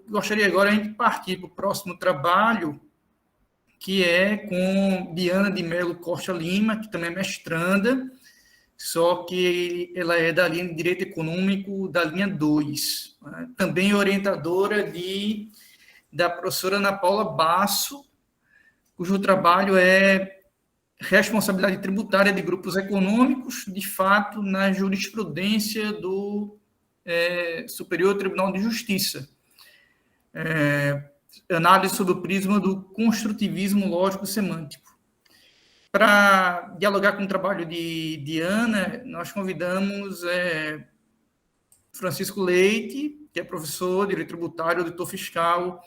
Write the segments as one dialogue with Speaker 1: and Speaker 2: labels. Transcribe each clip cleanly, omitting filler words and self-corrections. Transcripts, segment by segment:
Speaker 1: gostaria agora de partir para o próximo trabalho, que é com Diana de Melo Costa Lima, que também é mestranda, só que ela é da linha de Direito Econômico da linha 2, né? Também orientadora da professora Ana Paula Basso, cujo trabalho é responsabilidade tributária de grupos econômicos, de fato, na jurisprudência do Superior Tribunal de Justiça. Análise sob o prisma do construtivismo lógico-semântico. Para dialogar com o trabalho de Diana, nós convidamos Francisco Leite, que é professor, direito tributário, auditor fiscal,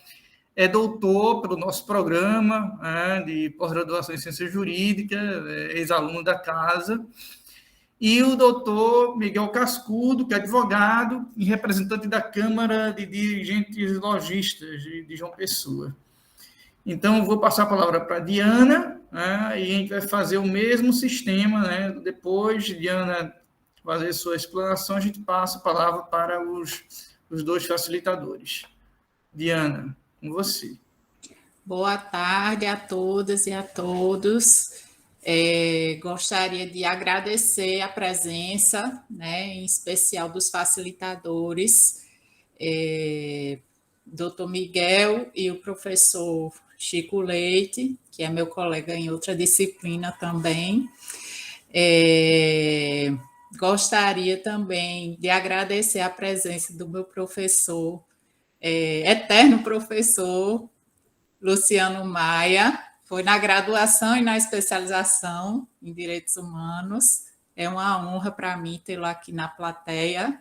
Speaker 1: é doutor pelo nosso programa de pós-graduação em ciência jurídica, ex-aluno da casa, e o doutor Miguel Cascudo, que é advogado e representante da Câmara de Dirigentes Lojistas de João Pessoa. Então, vou passar a palavra para a Diana, e a gente vai fazer o mesmo sistema, né? Depois de Diana fazer sua explanação, a gente passa a palavra para os dois facilitadores. Diana, com você.
Speaker 2: Boa tarde a todas e a todos. Gostaria de agradecer a presença, né, em especial dos facilitadores, Dr. Miguel e o professor Chico Leite, que é meu colega em outra disciplina também. Gostaria também de agradecer a presença do meu professor, eterno professor, Luciano Maia. Foi na graduação e na especialização em Direitos Humanos. É uma honra para mim tê-lo aqui na plateia.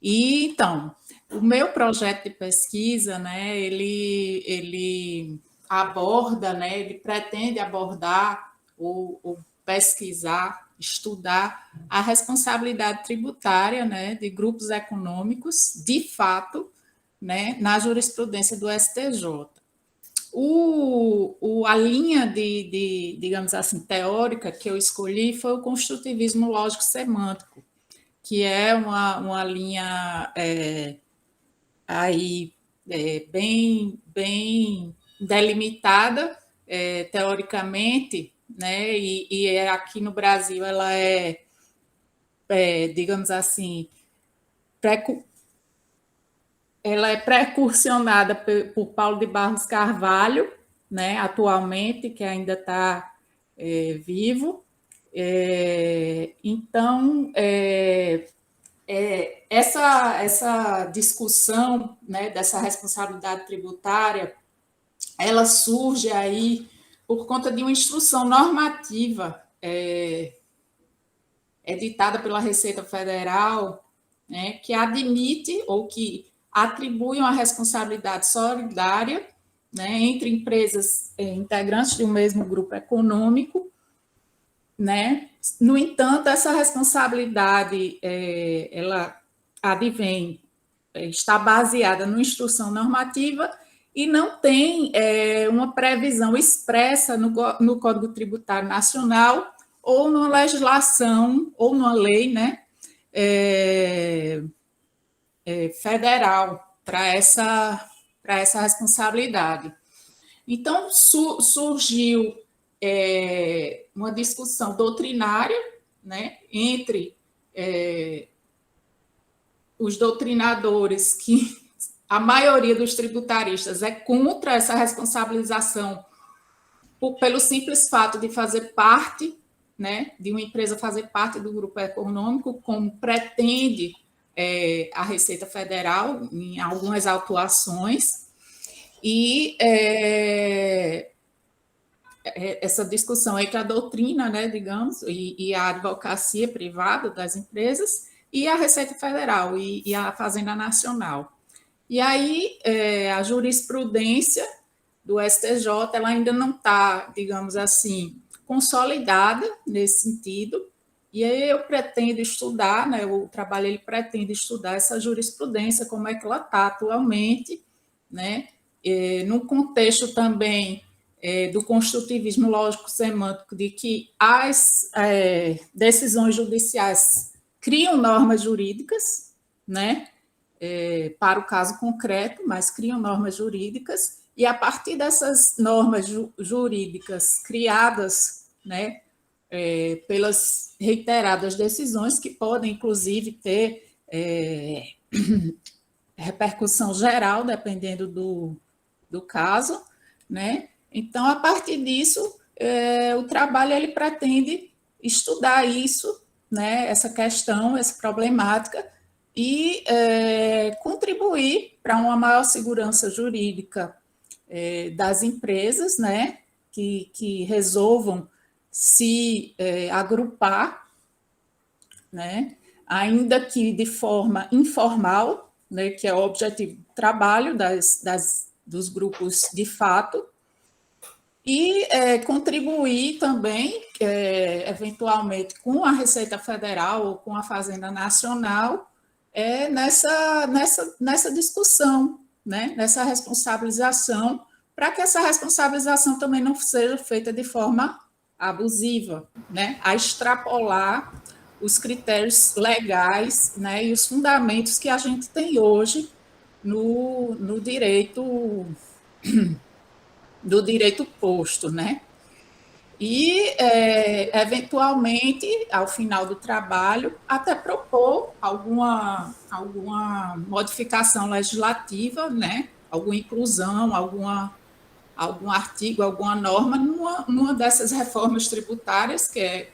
Speaker 2: E, então, o meu projeto de pesquisa, né, ele aborda, né, ele pretende abordar ou pesquisar, estudar a responsabilidade tributária, né, de grupos econômicos, de fato, né, na jurisprudência do STJ. A linha digamos assim, teórica que eu escolhi foi o construtivismo lógico-semântico, que é uma linha bem delimitada, teoricamente, né? E aqui no Brasil ela digamos assim, ela é precursionada por Paulo de Barros Carvalho, né, atualmente, que ainda está vivo. Então, essa discussão, né, dessa responsabilidade tributária, ela surge aí por conta de uma instrução normativa editada pela Receita Federal, né, que admite ou que atribui uma responsabilidade solidária, né, entre empresas integrantes de um mesmo grupo econômico, né? No entanto, essa responsabilidade ela advém, está baseada numa instrução normativa e não tem uma previsão expressa no Código Tributário Nacional ou numa legislação ou numa lei, né, federal para essa responsabilidade. Então, surgiu uma discussão doutrinária, né, entre os doutrinadores, que a maioria dos tributaristas é contra essa responsabilização pelo simples fato de fazer parte, né, de uma empresa fazer parte do grupo econômico, como pretende a Receita Federal em algumas autuações, e essa discussão entre a doutrina, né, digamos, e a advocacia privada das empresas, e a Receita Federal e a Fazenda Nacional. E aí a jurisprudência do STJ ela ainda não está, digamos assim, consolidada nesse sentido, e aí eu pretendo estudar, né, o trabalho ele pretende estudar essa jurisprudência, como é que ela está atualmente, né, num contexto também do construtivismo lógico-semântico, de que as decisões judiciais criam normas jurídicas, né, para o caso concreto, mas criam normas jurídicas, e a partir dessas normas jurídicas criadas, né, pelas reiteradas decisões, que podem, inclusive, ter repercussão geral, dependendo do caso, né? Então, a partir disso, o trabalho ele pretende estudar isso, né, essa questão, essa problemática, e contribuir para uma maior segurança jurídica das empresas, né, que resolvam se agrupar, né, ainda que de forma informal, né, que é o objetivo do trabalho dos grupos de fato, e contribuir também, eventualmente, com a Receita Federal ou com a Fazenda Nacional, nessa discussão, né, nessa responsabilização, para que essa responsabilização também não seja feita de forma abusiva, né, a extrapolar os critérios legais, né, e os fundamentos que a gente tem hoje no direito do direito posto, né? E, eventualmente, ao final do trabalho, até propor alguma modificação legislativa, né? Alguma inclusão, algum artigo, alguma norma, numa dessas reformas tributárias, que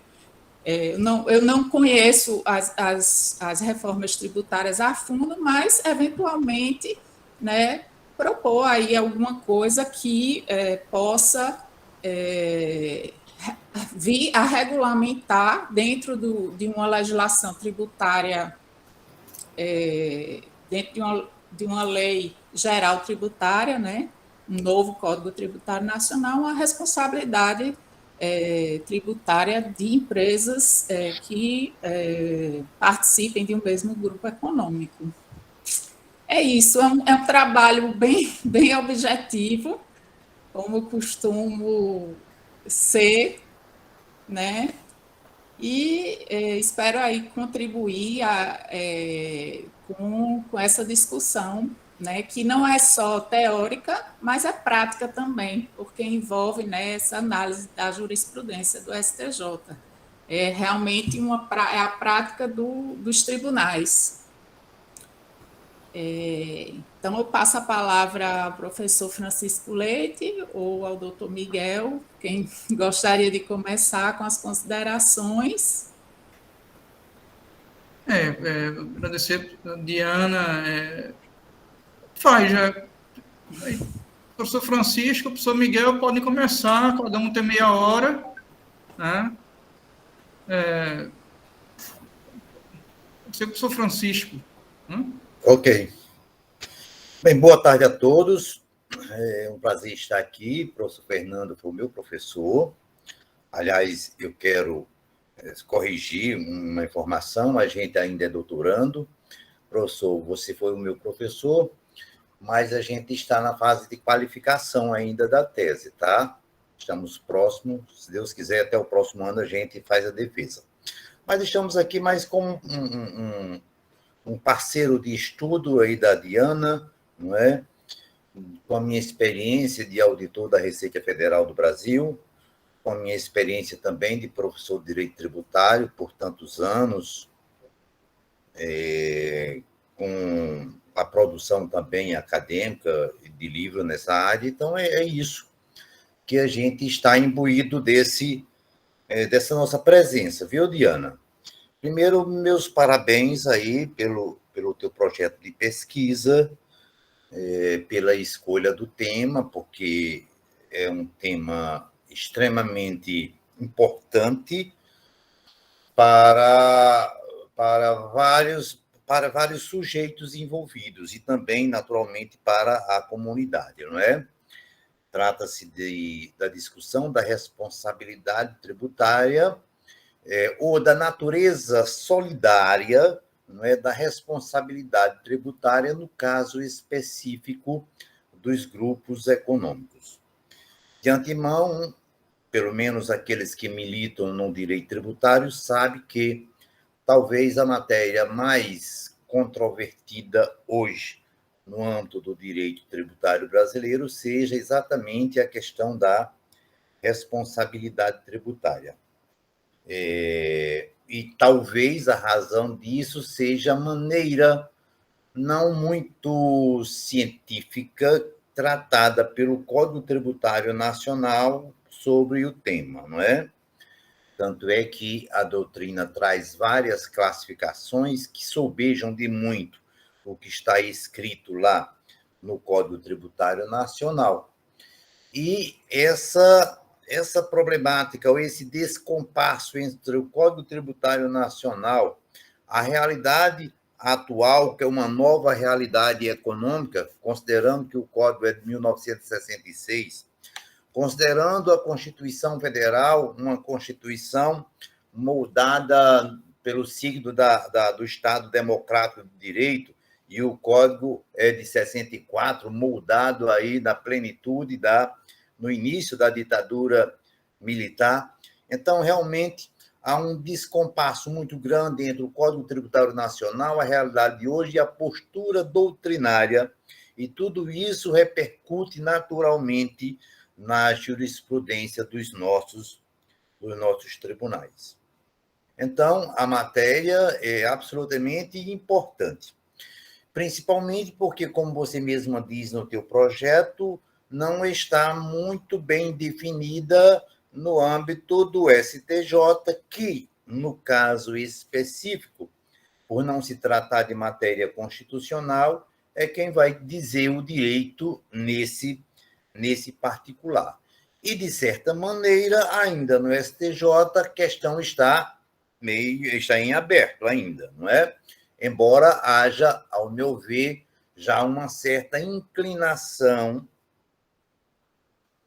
Speaker 2: eu não conheço as reformas tributárias a fundo, mas, eventualmente, né, propor aí alguma coisa que possa vir a regulamentar dentro de uma legislação tributária, dentro de uma lei geral tributária, né, um novo Código Tributário Nacional, a responsabilidade tributária de empresas que participem de um mesmo grupo econômico. É isso, é um trabalho bem objetivo, como eu costumo ser, né? E espero aí contribuir com essa discussão, né, que não é só teórica, mas é prática também, porque envolve, né, essa análise da jurisprudência do STJ. É realmente a prática dos tribunais. Então, eu passo a palavra ao professor Francisco Leite ou ao doutor Miguel, quem gostaria de começar com as considerações.
Speaker 1: Agradecer a Diana. Faz já. Professor Francisco, professor Miguel, podem começar, cada um tem meia hora. Né? Professor Francisco.
Speaker 3: Ok. Bem, boa tarde a todos. É um prazer estar aqui. O professor Fernando foi o meu professor. Aliás, eu quero corrigir uma informação, a gente ainda é doutorando. Professor, você foi o meu professor, mas a gente está na fase de qualificação ainda da tese, tá? Estamos próximos, se Deus quiser, até o próximo ano a gente faz a defesa. Mas estamos aqui mais como um parceiro de estudo aí da Diana, não é? Com a minha experiência de auditor da Receita Federal do Brasil, com a minha experiência também de professor de Direito Tributário por tantos anos, com a produção também acadêmica de livro nessa área. Então, é isso que a gente está imbuído dessa nossa presença, viu, Diana? Primeiro, meus parabéns aí pelo teu projeto de pesquisa, pela escolha do tema, porque é um tema extremamente importante para vários sujeitos envolvidos e também, naturalmente, para a comunidade, não é? Trata-se da discussão da responsabilidade tributária ou da natureza solidária, não é, da responsabilidade tributária no caso específico dos grupos econômicos. De antemão, pelo menos aqueles que militam no direito tributário sabem que talvez a matéria mais controvertida hoje no âmbito do direito tributário brasileiro seja exatamente a questão da responsabilidade tributária. E talvez a razão disso seja a maneira não muito científica tratada pelo Código Tributário Nacional sobre o tema, não é? Tanto é que a doutrina traz várias classificações que sobejam de muito o que está escrito lá no Código Tributário Nacional. E essa problemática, ou esse descompasso entre o Código Tributário Nacional, a realidade atual, que é uma nova realidade econômica, considerando que o Código é de 1966, considerando a Constituição Federal uma Constituição moldada pelo signo do Estado Democrático de Direito, e o Código é de 64, moldado aí na plenitude no início da ditadura militar. Então, realmente, há um descompasso muito grande entre o Código Tributário Nacional, a realidade de hoje, e a postura doutrinária, e tudo isso repercute naturalmente na jurisprudência dos nossos tribunais. Então, a matéria é absolutamente importante, principalmente porque, como você mesma diz no teu projeto, não está muito bem definida no âmbito do STJ, que, no caso específico, por não se tratar de matéria constitucional, é quem vai dizer o direito nesse particular. E, de certa maneira, ainda no STJ, a questão está em aberto ainda, não é? Embora haja, ao meu ver, já uma certa inclinação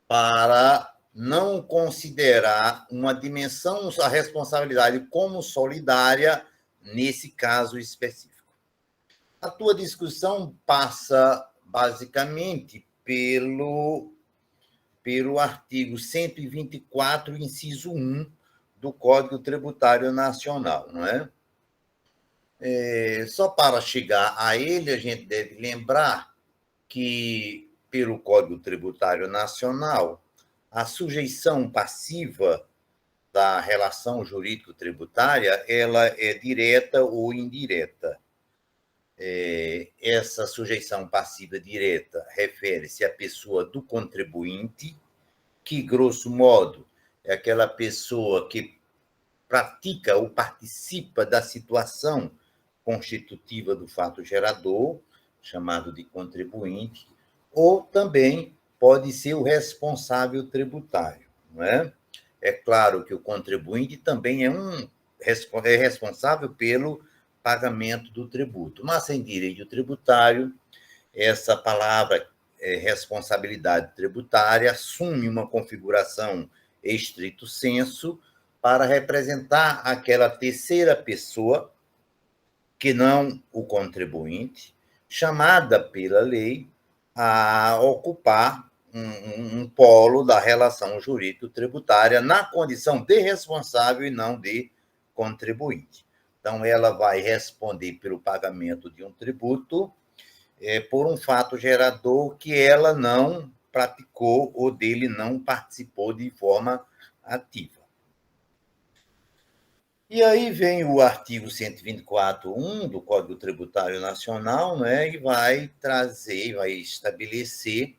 Speaker 3: para não considerar uma dimensão da responsabilidade como solidária nesse caso específico. A tua discussão passa, basicamente, pelo artigo 124, inciso 1 do Código Tributário Nacional, não é? Só para chegar a ele, a gente deve lembrar que, pelo Código Tributário Nacional, a sujeição passiva da relação jurídico-tributária ela é direta ou indireta. Essa sujeição passiva direta refere-se à pessoa do contribuinte, que, grosso modo, é aquela pessoa que pratica ou participa da situação constitutiva do fato gerador, chamado de contribuinte, ou também pode ser o responsável tributário, não é? É claro que o contribuinte também é responsável pelo pagamento do tributo, mas em direito tributário, essa palavra responsabilidade tributária assume uma configuração estrito sensu para representar aquela terceira pessoa, que não o contribuinte, chamada pela lei a ocupar um polo da relação jurídico-tributária na condição de responsável e não de contribuinte. Então, ela vai responder pelo pagamento de um tributo por um fato gerador que ela não praticou ou dele não participou de forma ativa. E aí vem o artigo 124.1 do Código Tributário Nacional, né, e vai estabelecer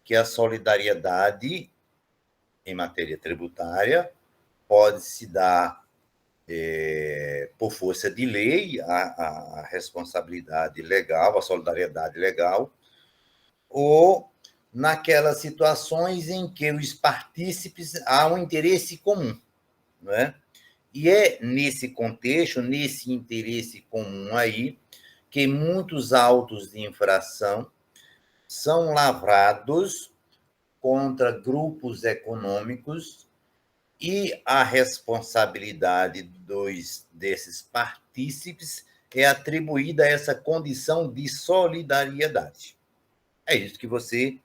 Speaker 3: que a solidariedade em matéria tributária pode se dar por força de lei, a responsabilidade legal, a solidariedade legal, ou naquelas situações em que os partícipes há um interesse comum, não é? E é nesse contexto, nesse interesse comum aí, que muitos autos de infração são lavrados contra grupos econômicos e a responsabilidade desses partícipes é atribuída a essa condição de solidariedade. É isso que você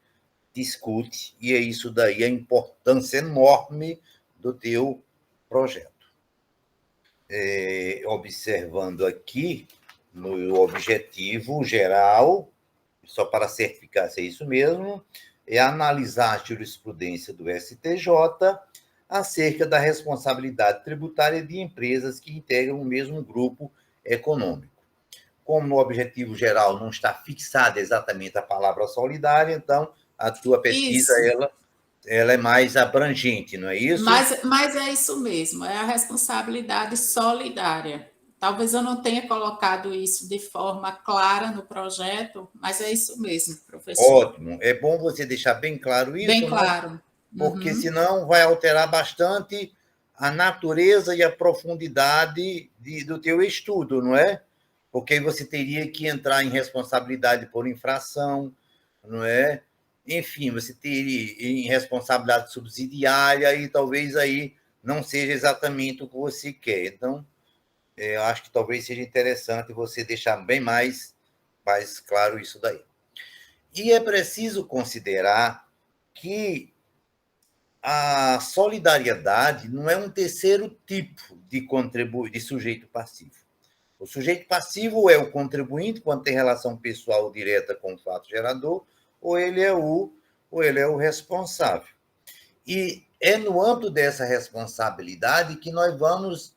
Speaker 3: discute e é isso daí a importância enorme do teu projeto. Observando aqui, no objetivo geral, só para certificar se é isso mesmo, é analisar a jurisprudência do STJ acerca da responsabilidade tributária de empresas que integram o mesmo grupo econômico. Como no objetivo geral não está fixada exatamente a palavra solidária, então a tua pesquisa ela é mais abrangente, não é isso?
Speaker 2: Mas é isso mesmo, é a responsabilidade solidária. Talvez eu não tenha colocado isso de forma clara no projeto, mas é isso mesmo, professor.
Speaker 3: Ótimo. É bom você deixar bem claro isso,
Speaker 2: bem claro.
Speaker 3: Porque senão vai alterar bastante a natureza e a profundidade do teu estudo, não é? Porque aí você teria que entrar em responsabilidade por infração, não é? Enfim, você teria em responsabilidade subsidiária e talvez aí não seja exatamente o que você quer. Então, eu acho que talvez seja interessante você deixar bem mais claro isso daí. E é preciso considerar que a solidariedade não é um terceiro tipo de sujeito passivo. O sujeito passivo é o contribuinte quando tem relação pessoal direta com o fato gerador, ou ele é o responsável. E é no âmbito dessa responsabilidade que nós vamos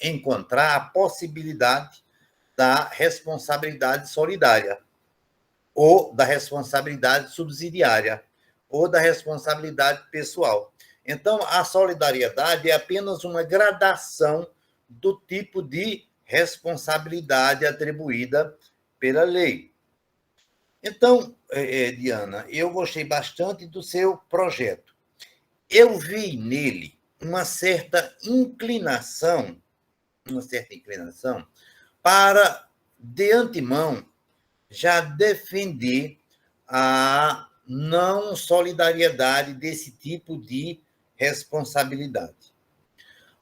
Speaker 3: encontrar a possibilidade da responsabilidade solidária, ou da responsabilidade subsidiária, ou da responsabilidade pessoal. Então, a solidariedade é apenas uma gradação do tipo de responsabilidade atribuída pela lei. Então, Diana, eu gostei bastante do seu projeto. Eu vi nele uma certa inclinação para, de antemão, já defender a não solidariedade desse tipo de responsabilidade.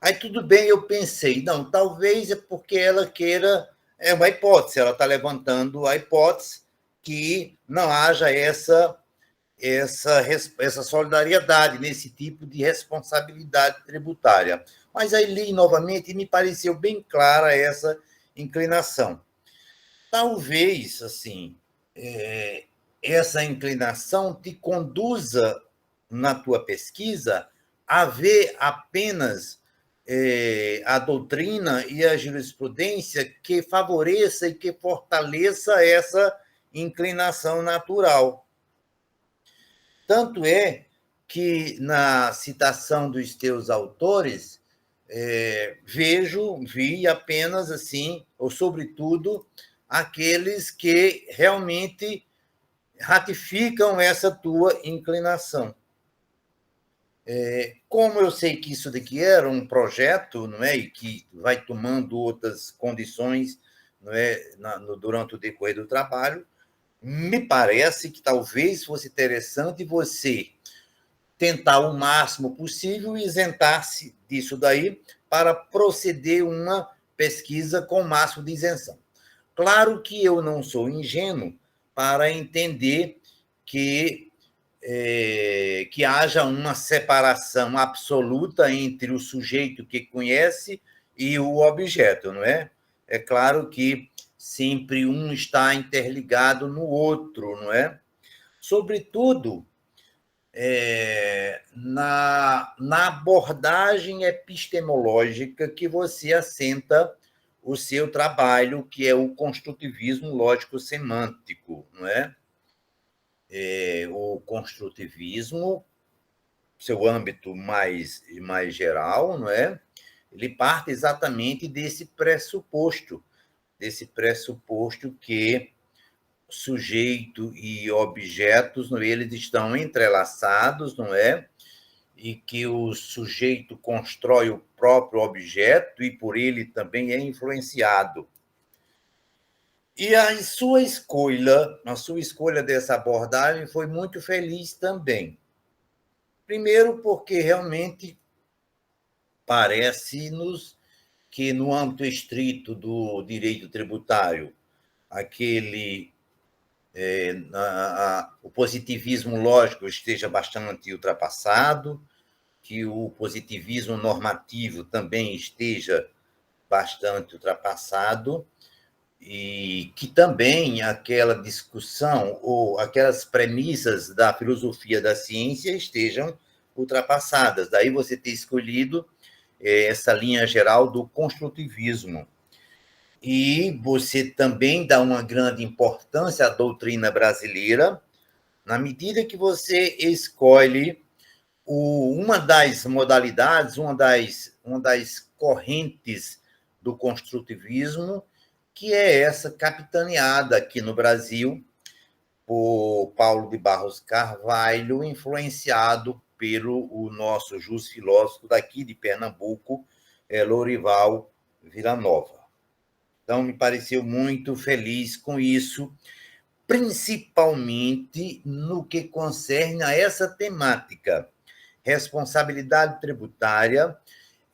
Speaker 3: Aí tudo bem, eu pensei, não, talvez é porque ela queira, é uma hipótese, ela está levantando a hipótese que não haja essa solidariedade nesse tipo de responsabilidade tributária. Mas aí li novamente e me pareceu bem clara essa inclinação. Talvez, assim, essa inclinação te conduza na tua pesquisa a ver apenas a doutrina e a jurisprudência que favoreça e que fortaleça essa inclinação natural. Tanto é que, na citação dos teus autores, vi apenas, assim, ou sobretudo, aqueles que realmente ratificam essa tua inclinação. Como eu sei que isso daqui era um projeto, não é, e que vai tomando outras condições, não é, durante o decorrer do trabalho, me parece que talvez fosse interessante você tentar o máximo possível isentar-se disso daí para proceder uma pesquisa com o máximo de isenção. Claro que eu não sou ingênuo para entender que haja uma separação absoluta entre o sujeito que conhece e o objeto, não é? É claro que sempre um está interligado no outro, não é? Sobretudo, na abordagem epistemológica que você assenta o seu trabalho, que é o construtivismo lógico-semântico, não é? O construtivismo, seu âmbito mais geral, não é? Ele parte exatamente desse pressuposto que sujeito e objetos, não é? Eles estão entrelaçados, não é? E que o sujeito constrói o próprio objeto e por ele também é influenciado. E a sua escolha dessa abordagem foi muito feliz também. Primeiro, porque realmente parece-nos que, no âmbito estrito do direito tributário, o positivismo lógico esteja bastante ultrapassado, que o positivismo normativo também esteja bastante ultrapassado, e que também aquela discussão ou aquelas premissas da filosofia da ciência estejam ultrapassadas. Daí você ter escolhido essa linha geral do construtivismo. E você também dá uma grande importância à doutrina brasileira, na medida que você escolhe uma das modalidades, uma das correntes do construtivismo, que é essa capitaneada aqui no Brasil por Paulo de Barros Carvalho, influenciado pelo o nosso justo filósofo daqui de Pernambuco, Lorival Villanova. Então, me pareceu muito feliz com isso, principalmente no que concerne a essa temática. Responsabilidade tributária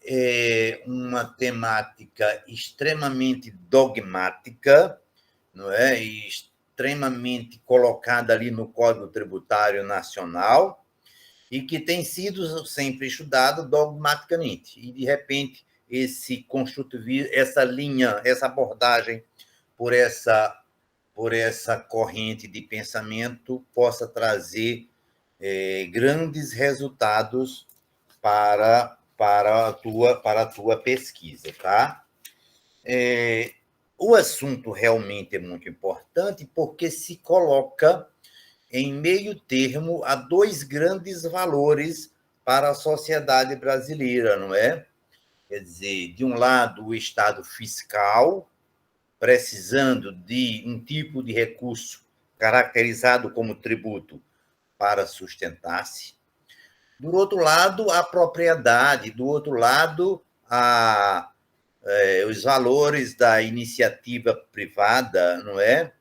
Speaker 3: é uma temática extremamente dogmática, não é? E extremamente colocada ali no Código Tributário Nacional e que tem sido sempre estudada dogmaticamente. E, de repente, esse construtivismo, essa linha, essa abordagem por essa corrente de pensamento possa trazer grandes resultados para a tua pesquisa, tá? O assunto realmente é muito importante porque se coloca em meio termo a dois grandes valores para a sociedade brasileira, não é? Quer dizer, de um lado, o Estado fiscal, precisando de um tipo de recurso caracterizado como tributo para sustentar-se. Do outro lado, a propriedade, do outro lado, os valores da iniciativa privada, não é?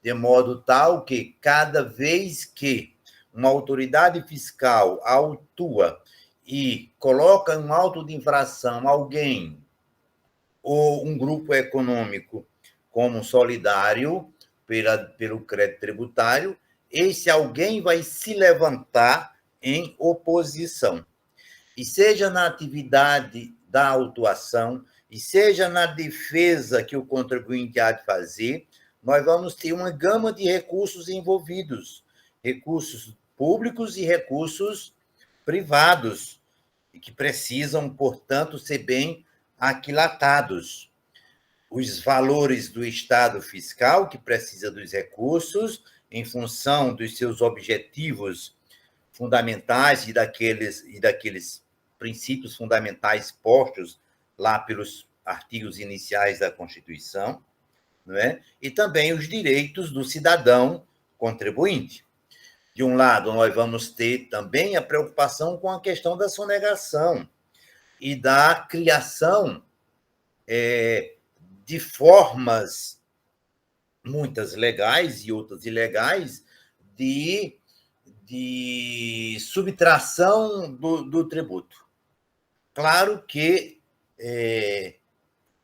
Speaker 3: De modo tal que, cada vez que uma autoridade fiscal autua e coloca em um auto de infração alguém ou um grupo econômico como solidário pelo crédito tributário, esse alguém vai se levantar em oposição. E seja na atividade da autuação, e seja na defesa que o contribuinte há de fazer, nós vamos ter uma gama de recursos envolvidos, recursos públicos e recursos privados, e que precisam, portanto, ser bem aquilatados. Os valores do Estado fiscal, que precisa dos recursos, em função dos seus objetivos fundamentais e daqueles princípios fundamentais postos lá pelos artigos iniciais da Constituição, não é? E também os direitos do cidadão contribuinte. De um lado, nós vamos ter também a preocupação com a questão da sonegação e da criação de formas, muitas legais e outras ilegais, de subtração do tributo. Claro que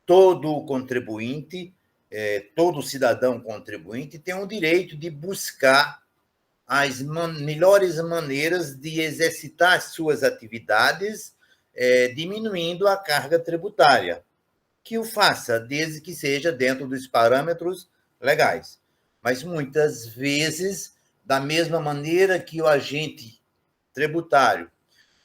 Speaker 3: todo contribuinte, todo cidadão contribuinte tem o direito de buscar as melhores maneiras de exercitar as suas atividades, diminuindo a carga tributária. Que o faça, desde que seja dentro dos parâmetros legais. Mas, muitas vezes, da mesma maneira que o agente tributário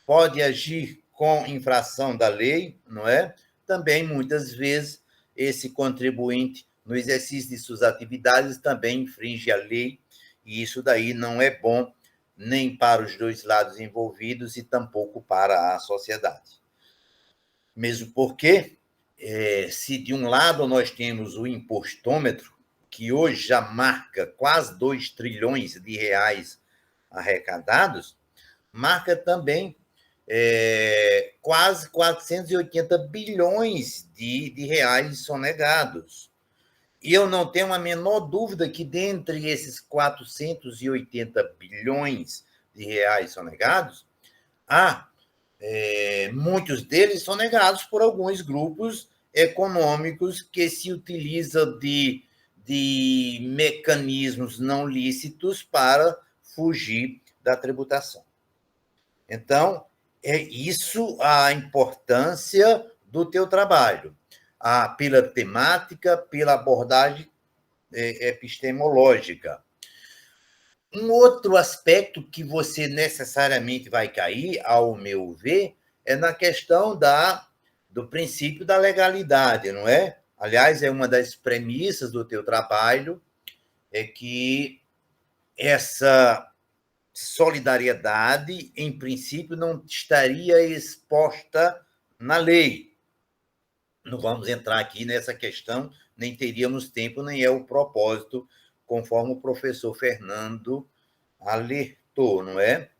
Speaker 3: pode agir com infração da lei, não é? Também, muitas vezes, esse contribuinte, no exercício de suas atividades, também infringe a lei, e isso daí não é bom nem para os dois lados envolvidos e tampouco para a sociedade. Mesmo porque, se de um lado nós temos o impostômetro, que hoje já marca quase 2 trilhões de reais arrecadados, marca também quase 480 bilhões de reais sonegados. E eu não tenho a menor dúvida que, dentre esses 480 bilhões de reais sonegados, muitos deles sonegados por alguns grupos econômicos que se utilizam de mecanismos não lícitos para fugir da tributação. Então, é isso a importância do teu trabalho. pela temática, pela abordagem epistemológica. Um outro aspecto que você necessariamente vai cair, ao meu ver, é na questão do princípio da legalidade, não é? Aliás, é uma das premissas do teu trabalho, é que essa solidariedade, em princípio, não estaria exposta na lei. Não vamos entrar aqui nessa questão, nem teríamos tempo, nem é o propósito, conforme o professor Fernando alertou, não é?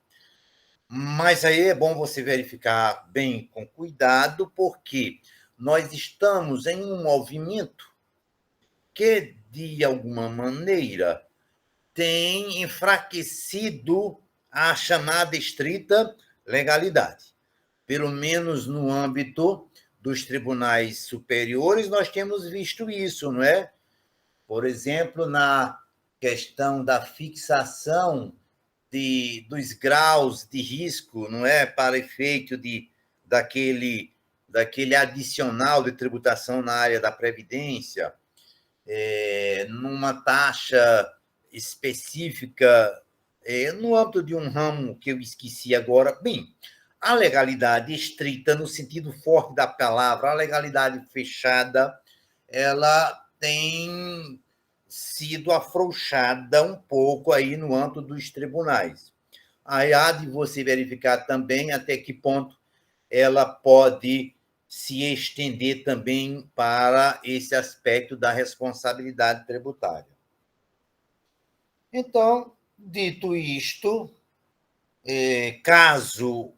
Speaker 3: Mas aí é bom você verificar bem com cuidado, porque nós estamos em um movimento que, de alguma maneira, tem enfraquecido a chamada estrita legalidade. Pelo menos no âmbito dos tribunais superiores, nós temos visto isso, não é? Por exemplo, na questão da fixação dos graus de risco, não é, para efeito daquele adicional de tributação na área da Previdência, numa taxa específica, no âmbito de um ramo que eu esqueci agora. Bem, a legalidade estrita, no sentido forte da palavra, a legalidade fechada, ela tem sido afrouxada um pouco aí no âmbito dos tribunais. Aí há de você verificar também até que ponto ela pode se estender também para esse aspecto da responsabilidade tributária. Então, dito isto, caso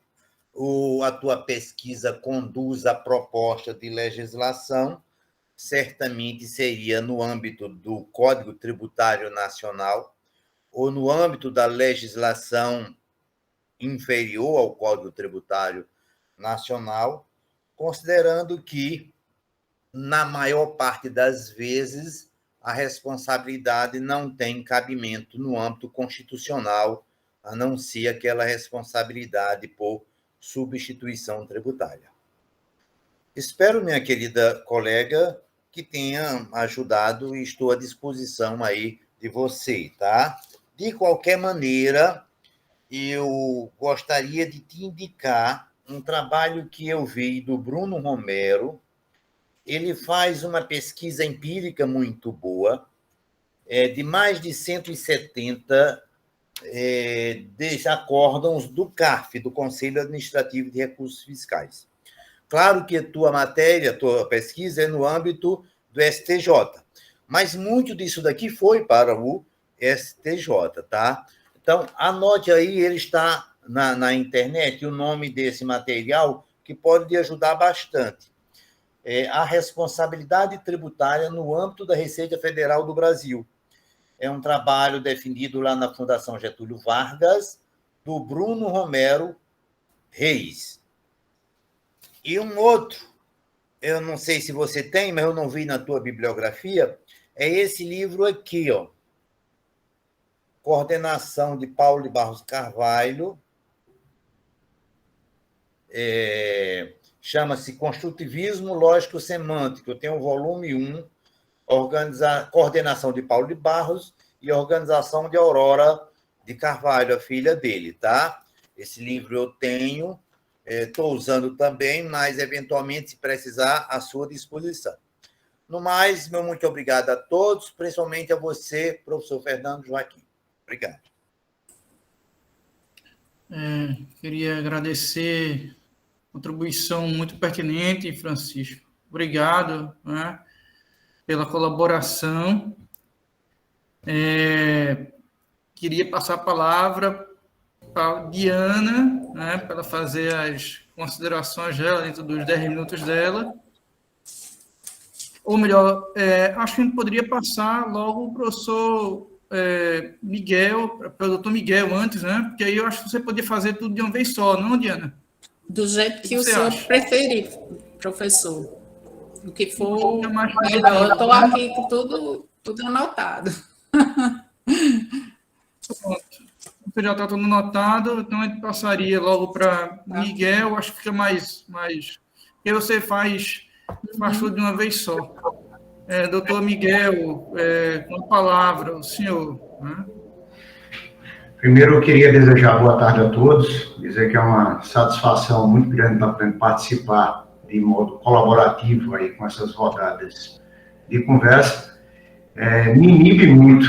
Speaker 3: a tua pesquisa conduza a proposta de legislação, certamente seria no âmbito do Código Tributário Nacional ou no âmbito da legislação inferior ao Código Tributário Nacional, considerando que, na maior parte das vezes, a responsabilidade não tem cabimento no âmbito constitucional, a não ser aquela responsabilidade por substituição tributária. Espero, minha querida colega, que tenha ajudado e estou à disposição aí de você, tá? De qualquer maneira, eu gostaria de te indicar um trabalho que eu vi do Bruno Romero. Ele faz uma pesquisa empírica muito boa, de mais de 170 acórdãos do CARF, do Conselho Administrativo de Recursos Fiscais. Claro que tua pesquisa é no âmbito do STJ, mas muito disso daqui foi para o STJ, tá? Então, anote aí, ele está na internet, o nome desse material, que pode te ajudar bastante. A responsabilidade tributária no âmbito da Receita Federal do Brasil. É um trabalho definido lá na Fundação Getúlio Vargas, do Bruno Romero Reis. E um outro, eu não sei se você tem, mas eu não vi na tua bibliografia, é esse livro aqui, ó. Coordenação de Paulo de Barros Carvalho, chama-se Construtivismo Lógico Semântico. Eu tenho o volume 1, coordenação de Paulo de Barros e organização de Aurora de Carvalho, a filha dele, tá? Esse livro eu tenho, estou usando também, mas, eventualmente, se precisar, à sua disposição. No mais, meu muito obrigado a todos, principalmente a você, professor Fernando Joaquim. Obrigado.
Speaker 1: Queria agradecer a contribuição muito pertinente, Francisco. Obrigado, né, pela colaboração. Queria passar a palavra para a Diana, né, para ela fazer as considerações dela dentro dos 10 minutos dela. Ou melhor, acho que a gente poderia passar logo o professor Miguel, para o doutor Miguel antes, né? Porque aí eu acho que você poderia fazer tudo de uma vez só, não, Diana?
Speaker 2: Do jeito que o senhor preferir, professor. O que for
Speaker 1: melhor.
Speaker 2: Eu estou aqui com tudo anotado.
Speaker 1: Pronto. Você já está tudo anotado, então a gente passaria logo para Miguel, acho que fica mais... Porque você faz faz tudo de uma vez só. Doutor Miguel, com a palavra, o senhor. Né?
Speaker 4: Primeiro, eu queria desejar boa tarde a todos, dizer que é uma satisfação muito grande estar podendo participar de modo colaborativo aí com essas rodadas de conversa. Me inibe muito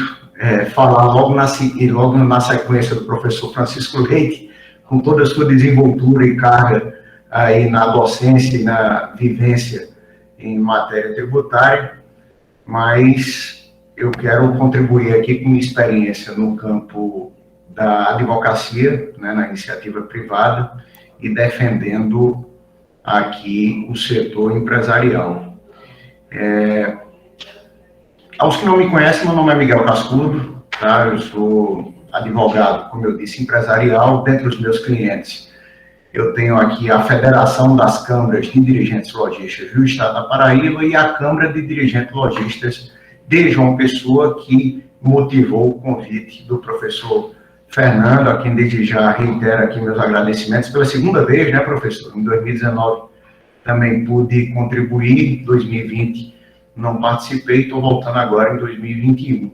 Speaker 4: falar logo na sequência do professor Francisco Leite, com toda a sua desenvoltura e carga aí na docência e na vivência em matéria tributária, mas eu quero contribuir aqui com minha experiência no campo da advocacia, né, na iniciativa privada, e defendendo aqui o setor empresarial. Aos que não me conhecem, meu nome é Miguel Cascudo, tá? Eu sou advogado, como eu disse, empresarial. Dentre os meus clientes, eu tenho aqui a Federação das Câmaras de Dirigentes Lojistas do Estado da Paraíba e a Câmara de Dirigentes Lojistas de João Pessoa, que motivou o convite do professor Fernando, a quem desde já reitero aqui meus agradecimentos pela segunda vez, né, professor? Em 2019 também pude contribuir, em 2020 não participei, estou voltando agora em 2021.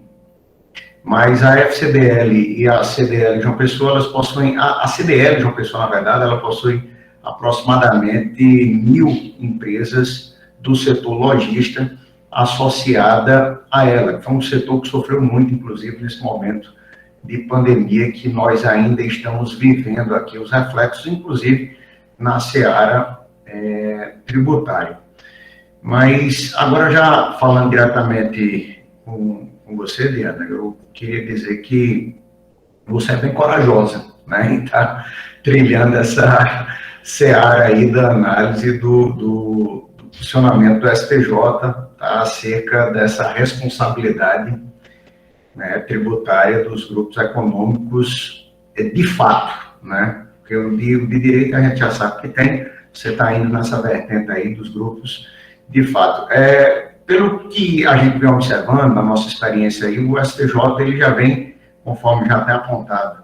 Speaker 4: Mas a FCDL e a CDL João Pessoa, elas possuem, a CDL João Pessoa, na verdade, ela possui aproximadamente 1.000 empresas do setor lojista associada a ela. Foi um setor que sofreu muito, inclusive, nesse momento de pandemia que nós ainda estamos vivendo aqui, os reflexos, inclusive, na seara tributária. Mas, agora já falando diretamente com você, Diana, eu queria dizer que você é bem corajosa, né, em estar trilhando essa seara aí da análise do funcionamento do STJ, tá, acerca dessa responsabilidade, né, tributária dos grupos econômicos de fato, né, porque o de direito a gente já sabe que tem, você está indo nessa vertente aí dos grupos de fato. Pelo que a gente vem observando, na nossa experiência aí, o STJ ele já vem, conforme já tem apontado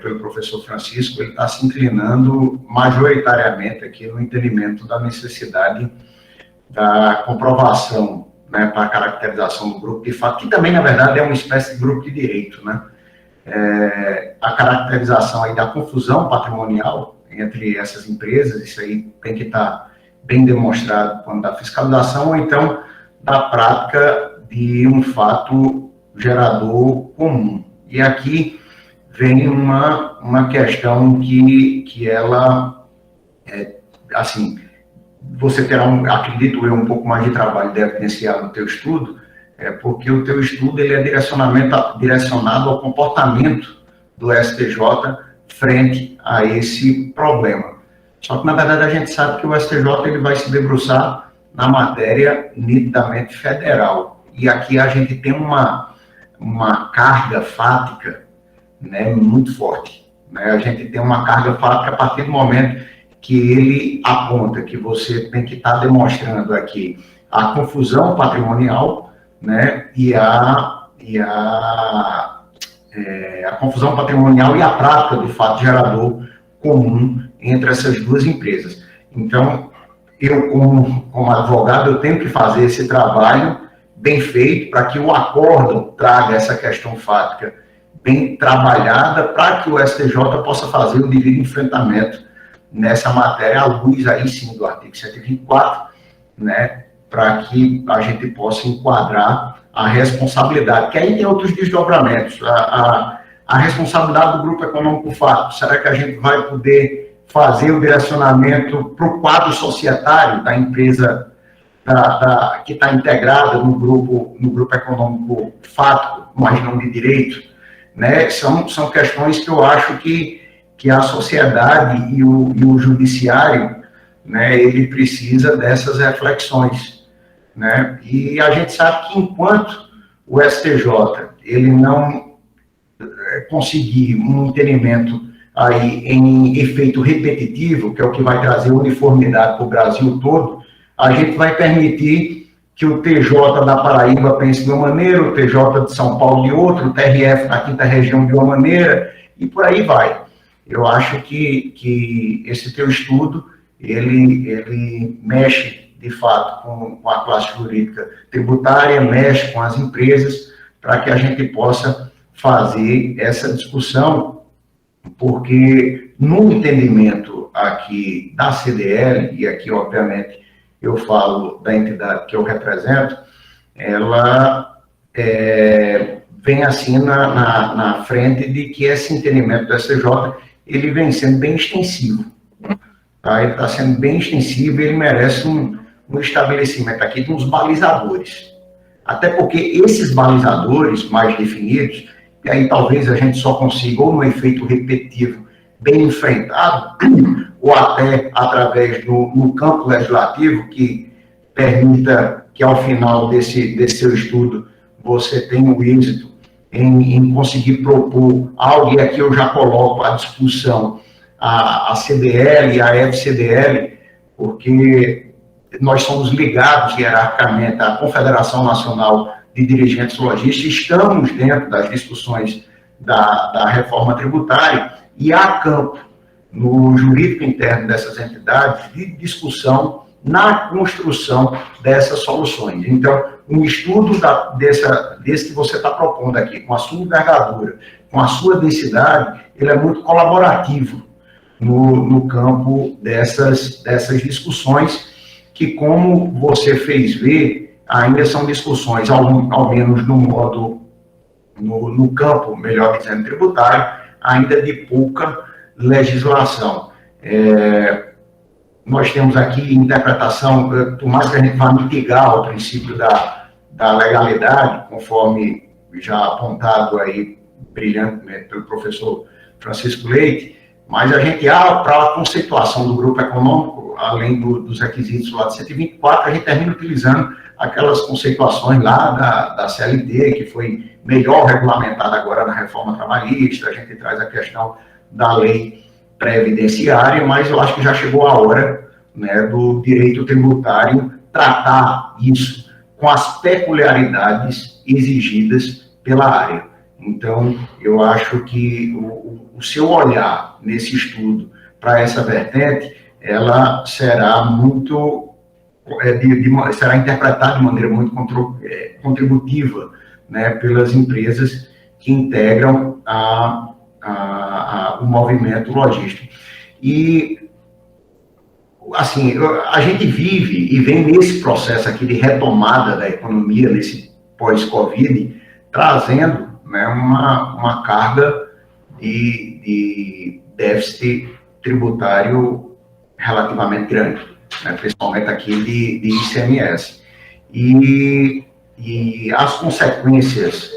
Speaker 4: pelo professor Francisco, ele está se inclinando majoritariamente aqui no entendimento da necessidade da comprovação, né, para a caracterização do grupo de fato, que também, na verdade, é uma espécie de grupo de direito, né? A caracterização aí da confusão patrimonial entre essas empresas, isso aí tem que estar bem demonstrado quando da fiscalização, ou então da prática de um fato gerador comum. E aqui vem uma questão que ela, assim, você terá, acredito eu, um pouco mais de trabalho de evidenciar no teu estudo, porque o teu estudo ele é direcionado ao comportamento do STJ frente a esse problema. Só que, na verdade, a gente sabe que o STJ ele vai se debruçar na matéria nitidamente federal. E aqui a gente tem uma carga fática, né, muito forte. Né? A gente tem uma carga fática a partir do momento que ele aponta que você tem que estar demonstrando aqui a confusão patrimonial, né, e a confusão patrimonial e a prática do fato gerador comum entre essas duas empresas. Então, eu, como advogado, eu tenho que fazer esse trabalho bem feito para que o acórdão traga essa questão fática bem trabalhada para que o STJ possa fazer o devido enfrentamento nessa matéria, à luz aí sim do artigo 124, né, para que a gente possa enquadrar a responsabilidade, que aí tem outros desdobramentos, a responsabilidade do grupo econômico fato. Será que a gente vai poder fazer o direcionamento para o quadro societário da empresa que está integrada no grupo econômico fato, mas não de direito? Né? São questões que eu acho que a sociedade e o judiciário, né, ele precisa dessas reflexões. Né? E a gente sabe que enquanto o STJ ele não conseguir um entendimento aí em efeito repetitivo, que é o que vai trazer uniformidade para o Brasil todo, a gente vai permitir que o TJ da Paraíba pense de uma maneira, o TJ de São Paulo de outra, o TRF da quinta região de uma maneira, e por aí vai. Eu acho que esse teu estudo, ele mexe de fato, com a classe jurídica tributária, mexe com as empresas, para que a gente possa fazer essa discussão, porque no entendimento aqui da CDL, e aqui, obviamente, eu falo da entidade que eu represento, ela vem assim na frente de que esse entendimento do STJ, ele vem sendo bem extensivo. Tá? Ele está sendo bem extensivo e ele merece um estabelecimento aqui de uns balizadores. Até porque esses balizadores mais definidos, e aí talvez a gente só consiga, ou no efeito repetitivo bem enfrentado, ou até através no campo legislativo, que permita que ao final desse seu estudo você tenha o êxito em conseguir propor algo, e aqui eu já coloco à discussão a CDL e a FCDL, porque nós somos ligados hierarquicamente à Confederação Nacional de Dirigentes Lojistas, estamos dentro das discussões da reforma tributária, e há campo no jurídico interno dessas entidades de discussão na construção dessas soluções. Então, um estudo desse que você está propondo aqui, com a sua envergadura, com a sua densidade, ele é muito colaborativo no campo dessas discussões, que, como você fez ver, ainda são discussões, ao menos no campo, melhor dizendo, tributário, ainda de pouca legislação. Nós temos aqui interpretação, por mais que a gente vá mitigar o princípio da legalidade, conforme já apontado aí brilhantemente pelo professor Francisco Leite, mas a gente, para a conceituação do grupo econômico, além dos requisitos lá de 124, a gente termina utilizando aquelas conceituações lá da CLT, que foi melhor regulamentada agora na reforma trabalhista, a gente traz a questão da lei previdenciária, mas eu acho que já chegou a hora, né, do direito tributário tratar isso com as peculiaridades exigidas pela área. Então, eu acho que o seu olhar nesse estudo para essa vertente, ela será muito, será interpretada de maneira muito contributiva, né, pelas empresas que integram o movimento logístico. E, assim, a gente vive e vem nesse processo aqui de retomada da economia, nesse pós-Covid, trazendo, né, uma carga de déficit tributário relativamente grande, né, principalmente aqui de ICMS. E as consequências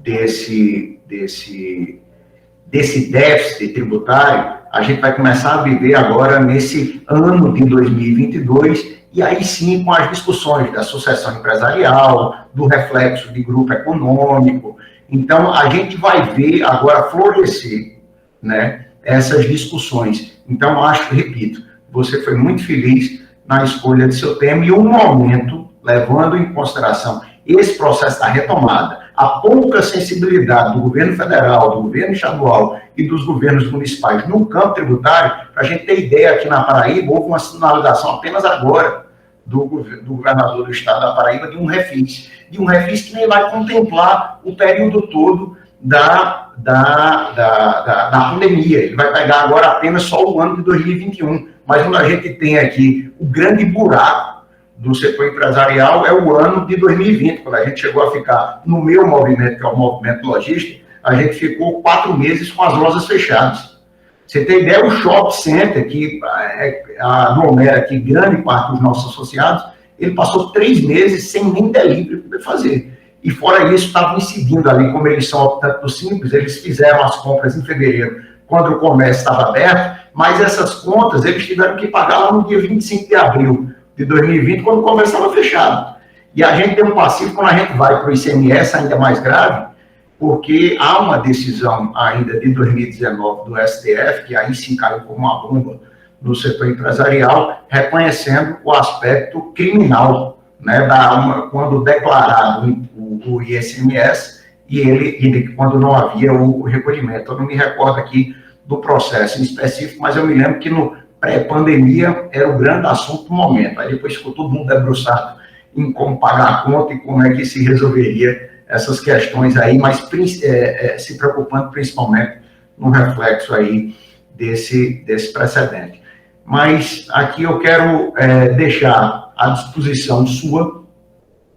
Speaker 4: desse déficit tributário, a gente vai começar a viver agora nesse ano de 2022, e aí sim com as discussões da sucessão empresarial, do reflexo de grupo econômico. Então, a gente vai ver agora florescer, né, essas discussões. Então, repito, você foi muito feliz na escolha de seu tema, e um momento, levando em consideração esse processo da retomada, a pouca sensibilidade do governo federal, do governo estadual e dos governos municipais no campo tributário, para a gente ter ideia, aqui na Paraíba, houve uma sinalização apenas agora do governador do estado da Paraíba de um refis que nem vai contemplar o período todo da pandemia. Ele vai pegar agora apenas só o ano de 2021. Mas quando a gente tem aqui o grande buraco do setor empresarial, é o ano de 2020, quando a gente chegou a ficar no meu movimento, que é o movimento logístico, a gente ficou 4 meses com as lojas fechadas. Você tem ideia, o shopping center, que aglomera aqui grande parte dos nossos associados, ele passou 3 meses sem nem delivery poder fazer. E fora isso, estavam incidindo ali, como eles são optantes do Simples, eles fizeram as compras em fevereiro, quando o comércio estava aberto, mas essas contas eles tiveram que pagar lá no dia 25 de abril de 2020, quando o comércio estava fechado. E a gente tem um passivo, quando a gente vai para o ICMS, ainda mais grave, porque há uma decisão ainda de 2019 do STF, que aí sim caiu como uma bomba no setor empresarial, reconhecendo o aspecto criminal, né, quando declarado o ICMS e quando não havia o recolhimento. Eu não me recordo aqui do processo em específico, mas eu me lembro que pré-pandemia era o grande assunto do momento. Aí depois ficou todo mundo debruçado em como pagar a conta e como é que se resolveria essas questões aí, mas se preocupando principalmente no reflexo aí desse precedente. Mas aqui eu quero deixar à disposição sua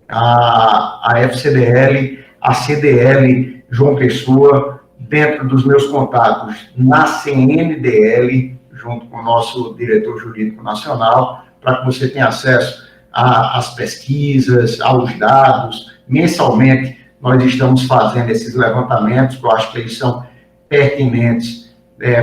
Speaker 4: a FCDL, a CDL João Pessoa, dentro dos meus contatos na CNDL, junto com o nosso diretor jurídico nacional, para que você tenha acesso às pesquisas, aos dados. Mensalmente, nós estamos fazendo esses levantamentos, que eu acho que eles são pertinentes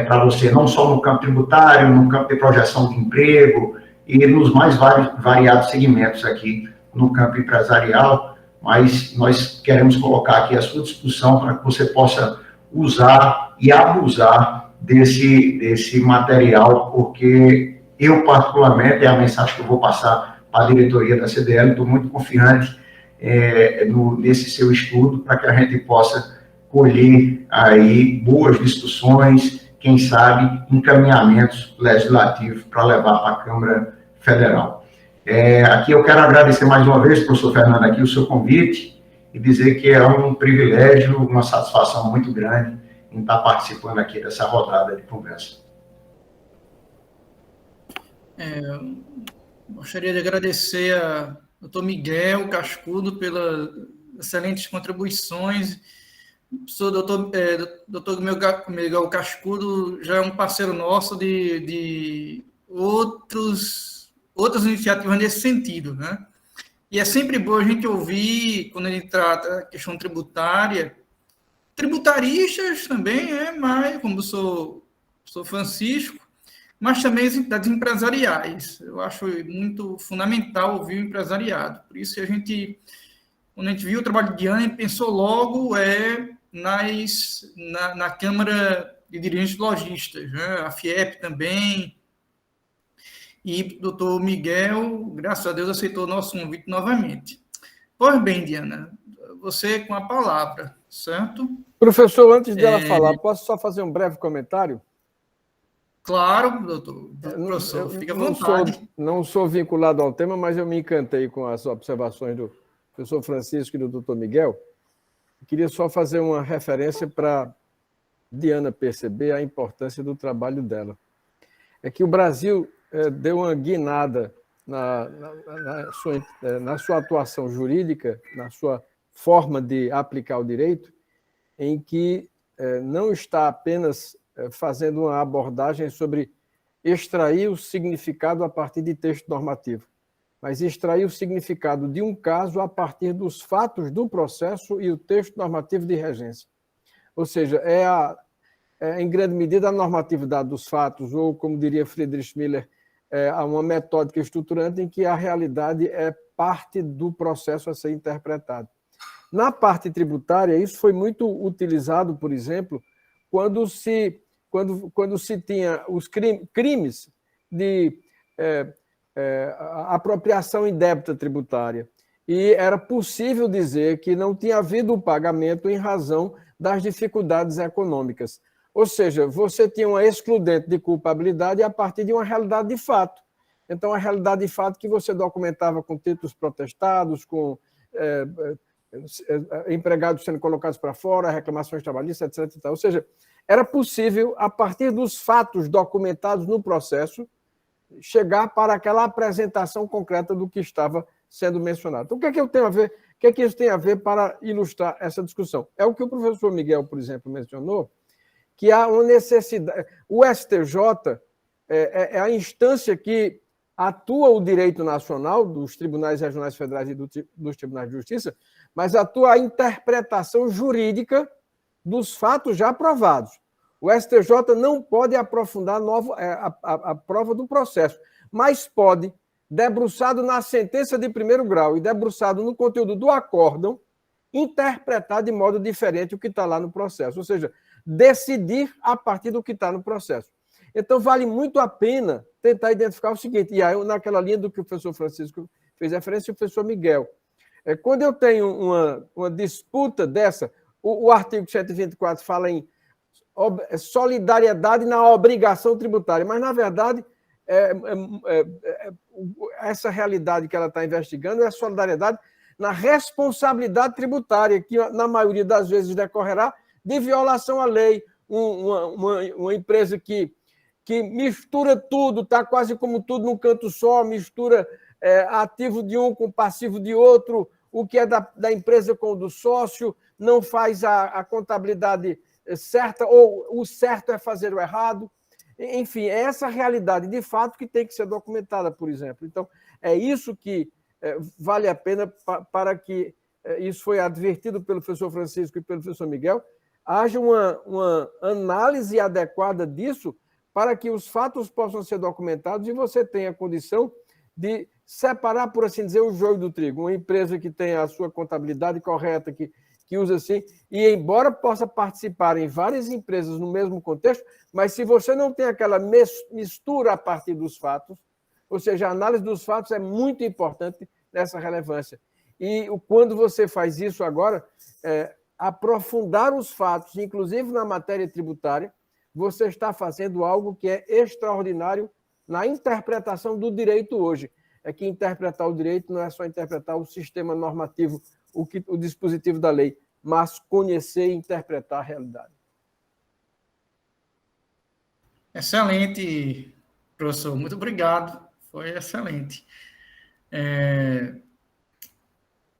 Speaker 4: para você, não só no campo tributário, no campo de projeção de emprego e nos mais variados segmentos aqui no campo empresarial, mas nós queremos colocar aqui à sua disposição para que você possa usar e abusar desse material, porque eu, particularmente, é a mensagem que eu vou passar para a diretoria da CDL, estou muito confiante nesse seu estudo, para que a gente possa colher aí boas discussões, quem sabe encaminhamentos legislativos para levar para a Câmara Federal. Aqui eu quero agradecer mais uma vez, professor Fernando, aqui o seu convite e dizer que é um privilégio, uma satisfação muito grande em estar participando aqui dessa rodada de conversa.
Speaker 1: Gostaria de agradecer a doutor Miguel Cascudo pelas excelentes contribuições. O professor doutor Miguel Cascudo já é um parceiro nosso de outras iniciativas nesse sentido, né? E é sempre bom a gente ouvir, quando ele trata a questão tributária, tributaristas também, mais como o professor Francisco, mas também as entidades empresariais. Eu acho muito fundamental ouvir o empresariado. Por isso que quando a gente viu o trabalho de Diana, pensou logo na Câmara de Dirigentes Lojistas, né? A FIEP também. E o doutor Miguel, graças a Deus, aceitou o nosso convite novamente. Pois bem, Diana, você com a palavra, certo?
Speaker 5: Professor, antes dela falar, posso só fazer um breve comentário?
Speaker 1: Claro, doutor. Professor, fica à vontade.
Speaker 5: Não sou vinculado ao tema, mas eu me encantei com as observações do professor Francisco e do doutor Miguel. Eu queria só fazer uma referência para Diana perceber a importância do trabalho dela. É que o Brasil deu uma guinada na sua atuação jurídica, na sua forma de aplicar o direito, em que não está apenas fazendo uma abordagem sobre extrair o significado a partir de texto normativo, mas extrair o significado de um caso a partir dos fatos do processo e o texto normativo de regência. Ou seja, em grande medida, a normatividade dos fatos, ou, como diria Friedrich Miller, uma metódica estruturante em que a realidade é parte do processo a ser interpretado. Na parte tributária, isso foi muito utilizado, por exemplo, quando se tinha os crimes de apropriação indébita tributária. E era possível dizer que não tinha havido o pagamento em razão das dificuldades econômicas. Ou seja, você tinha uma excludente de culpabilidade a partir de uma realidade de fato. Então, a realidade de fato que você documentava com títulos protestados, com empregados sendo colocados para fora, reclamações trabalhistas, etc. Ou seja, era possível, a partir dos fatos documentados no processo, chegar para aquela apresentação concreta do que estava sendo mencionado. Então, o que é que eu tenho a ver? O que é que isso tem a ver para ilustrar essa discussão? É o que o professor Miguel, por exemplo, mencionou, que há uma necessidade. O STJ é a instância que atua o direito nacional, dos tribunais regionais federais e dos tribunais de justiça, mas atua a interpretação jurídica dos fatos já aprovados. O STJ não pode aprofundar a prova do processo, mas pode, debruçado na sentença de primeiro grau e debruçado no conteúdo do acórdão, interpretar de modo diferente o que está lá no processo, ou seja, decidir a partir do que está no processo. Então, vale muito a pena tentar identificar o seguinte, e aí, naquela linha do que o professor Francisco fez referência e o professor Miguel. Quando eu tenho uma disputa dessa, o artigo 124 fala em solidariedade na obrigação tributária, mas, na verdade, essa realidade que ela está investigando é a solidariedade na responsabilidade tributária, que na maioria das vezes decorrerá de violação à lei. Uma empresa que mistura tudo, está quase como tudo num canto só, mistura ativo de um com passivo de outro, o que é da empresa com o do sócio, não faz a contabilidade certa, ou o certo é fazer o errado. Enfim, é essa realidade, de fato, que tem que ser documentada, por exemplo. Então, é isso que vale a pena para que, isso foi advertido pelo professor Francisco e pelo professor Miguel, haja uma análise adequada disso para que os fatos possam ser documentados e você tenha condição de separar, por assim dizer, o joio do trigo. Uma empresa que tem a sua contabilidade correta, que usa assim, e embora possa participar em várias empresas no mesmo contexto, mas se você não tem aquela mistura a partir dos fatos, ou seja, a análise dos fatos é muito importante nessa relevância. E quando você faz isso agora, aprofundar os fatos, inclusive na matéria tributária, você está fazendo algo que é extraordinário na interpretação do direito hoje. É que interpretar o direito não é só interpretar o sistema normativo, o dispositivo da lei, mas conhecer e interpretar a realidade.
Speaker 1: Excelente, professor. Muito obrigado. Foi excelente.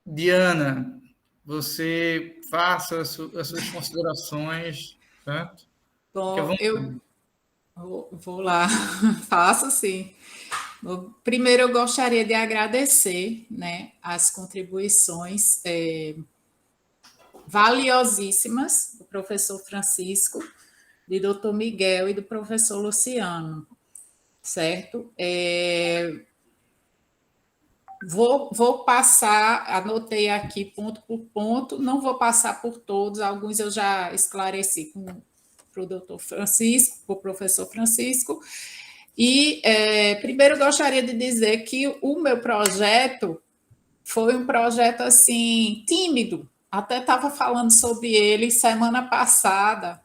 Speaker 1: Diana, você faça as suas considerações, certo?
Speaker 2: Bom, eu vou lá, faço sim. Primeiro, eu gostaria de agradecer, né, as contribuições valiosíssimas do professor Francisco, do doutor Miguel e do professor Luciano, certo? Vou passar, anotei aqui ponto por ponto, não vou passar por todos, alguns eu já esclareci para o doutor Francisco, para o professor Francisco. E primeiro gostaria de dizer que o meu projeto foi um projeto assim tímido. Até estava falando sobre ele semana passada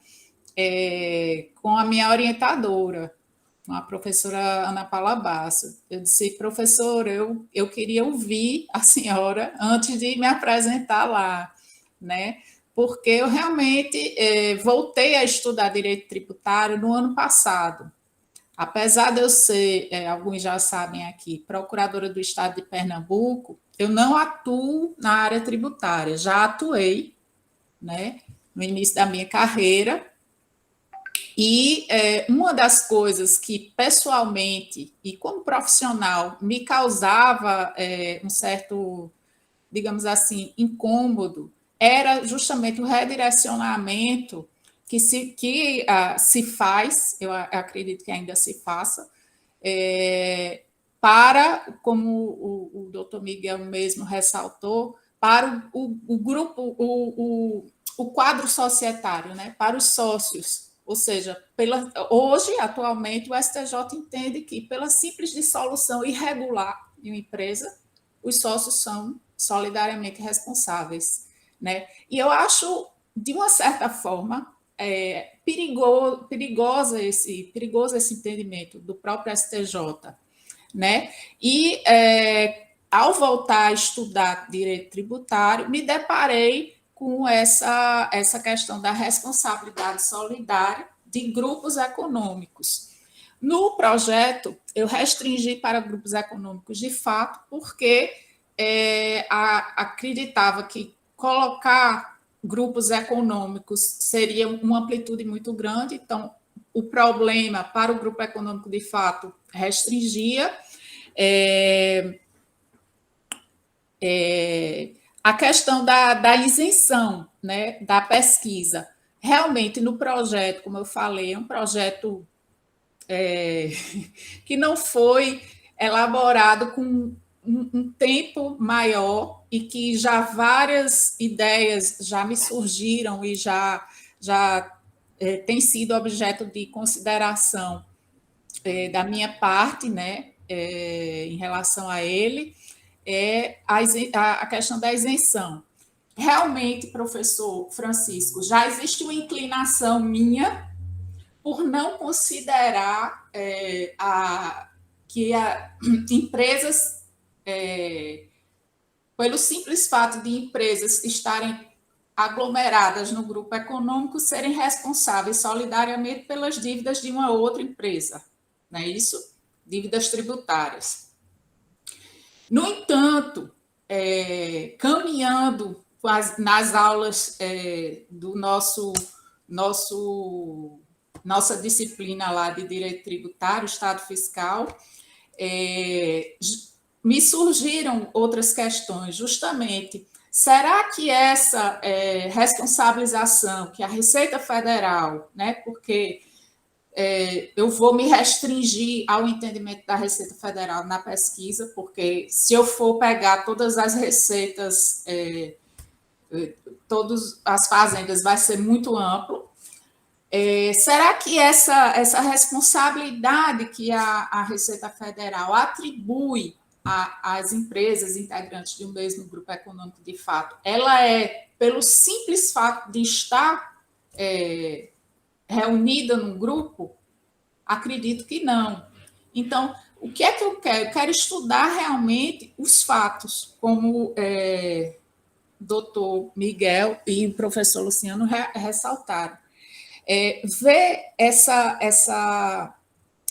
Speaker 2: com a minha orientadora, a professora Ana Paula Basso. Eu disse, professora, eu queria ouvir a senhora antes de me apresentar lá, né? Porque eu realmente voltei a estudar direito tributário no ano passado. Apesar de eu ser, alguns já sabem aqui, procuradora do Estado de Pernambuco, eu não atuo na área tributária, já atuei, né, no início da minha carreira, e uma das coisas que, pessoalmente e como profissional, me causava um certo, digamos assim, incômodo, era justamente o redirecionamento que se faz, eu acredito que ainda se faça, para, como o doutor Miguel mesmo ressaltou, para o grupo, o quadro societário, né, para os sócios. Ou seja, hoje, atualmente, o STJ entende que, pela simples dissolução irregular de uma empresa, os sócios são solidariamente responsáveis, né? E eu acho, de uma certa forma, perigoso esse entendimento do próprio STJ, né? E ao voltar a estudar direito tributário, me deparei com essa questão da responsabilidade solidária de grupos econômicos. No projeto, eu restringi para grupos econômicos de fato, porque acreditava que colocar grupos econômicos seria uma amplitude muito grande, então o problema para o grupo econômico de fato restringia. A questão da isenção, né, da pesquisa. Realmente, no projeto, como eu falei, é um projeto que não foi elaborado com um tempo maior e que já várias ideias já me surgiram e já tem sido objeto de consideração da minha parte, né, em relação a ele, a questão da isenção. Realmente, professor Francisco, já existe uma inclinação minha por não considerar que empresas, pelo simples fato de empresas estarem aglomeradas no grupo econômico, serem responsáveis solidariamente pelas dívidas de uma outra empresa, não é isso? Dívidas tributárias. No entanto, caminhando nas aulas do nossa disciplina lá de Direito Tributário, Estado Fiscal, me surgiram outras questões, justamente. Será que essa responsabilização que a Receita Federal, né, porque eu vou me restringir ao entendimento da Receita Federal na pesquisa, porque se eu for pegar todas as receitas, todas as fazendas, vai ser muito amplo. Será que essa responsabilidade que a Receita Federal atribui às empresas integrantes de um mesmo grupo econômico, de fato, ela é pelo simples fato de estar reunida num grupo? Acredito que não. Então, o que é que eu quero? Eu quero estudar realmente os fatos, como o doutor Miguel e o professor Luciano ressaltaram. Ver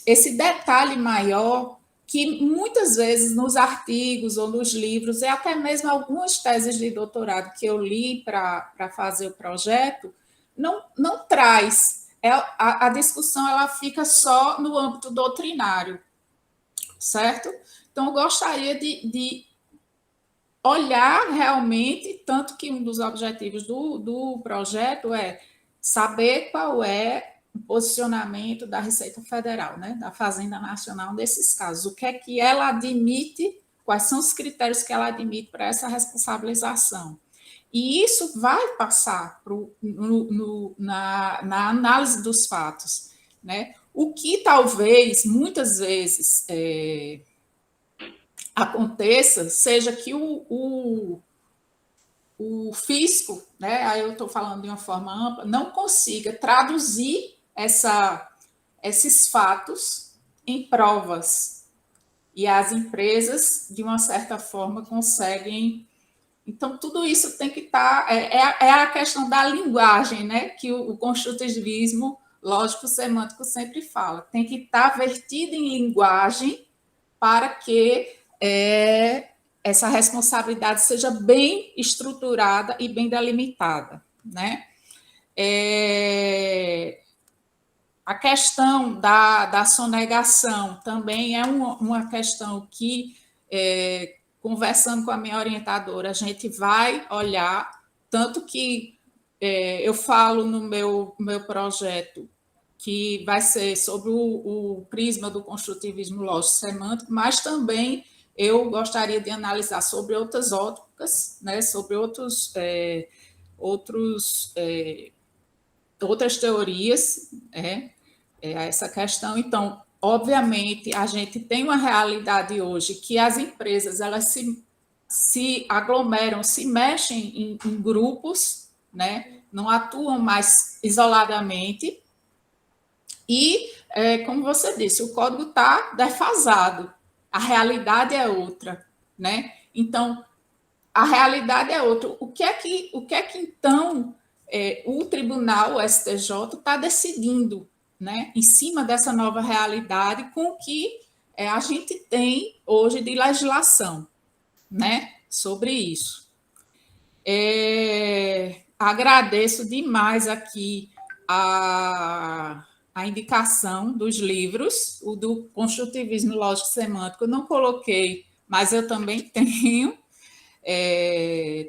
Speaker 2: esse detalhe maior que muitas vezes nos artigos ou nos livros, e até mesmo algumas teses de doutorado que eu li para fazer o projeto, não traz. A discussão ela fica só no âmbito doutrinário, certo? Então, eu gostaria de olhar realmente, tanto que um dos objetivos do projeto é saber qual é o posicionamento da Receita Federal, né, da Fazenda Nacional nesses casos, o que é que ela admite, quais são os critérios que ela admite para essa responsabilização. E isso vai passar na análise dos fatos, né? O que talvez, muitas vezes, aconteça, seja que o fisco, né, aí eu estou falando de uma forma ampla, não consiga traduzir esses fatos em provas. E as empresas, de uma certa forma, conseguem. Então, tudo isso tem que estar. É a questão da linguagem, né, que o construtivismo lógico-semântico sempre fala. Tem que estar vertido em linguagem para que essa responsabilidade seja bem estruturada e bem delimitada, né? A questão da sonegação também é uma questão que, conversando com a minha orientadora, a gente vai olhar, tanto que eu falo no meu projeto que vai ser sobre o prisma do construtivismo lógico-semântico, mas também eu gostaria de analisar sobre outras óticas, né, sobre outras teorias, essa questão. Então, obviamente, a gente tem uma realidade hoje que as empresas elas se aglomeram, se mexem em grupos, né, não atuam mais isoladamente. E, como você disse, o código está defasado, a realidade é outra, né? Então, a realidade é outra. O que é que então, o tribunal, o STJ, está decidindo, né, em cima dessa nova realidade com o que a gente tem hoje de legislação, né, sobre isso. Agradeço demais aqui a indicação dos livros, o do construtivismo lógico-semântico, eu não coloquei, mas eu também tenho.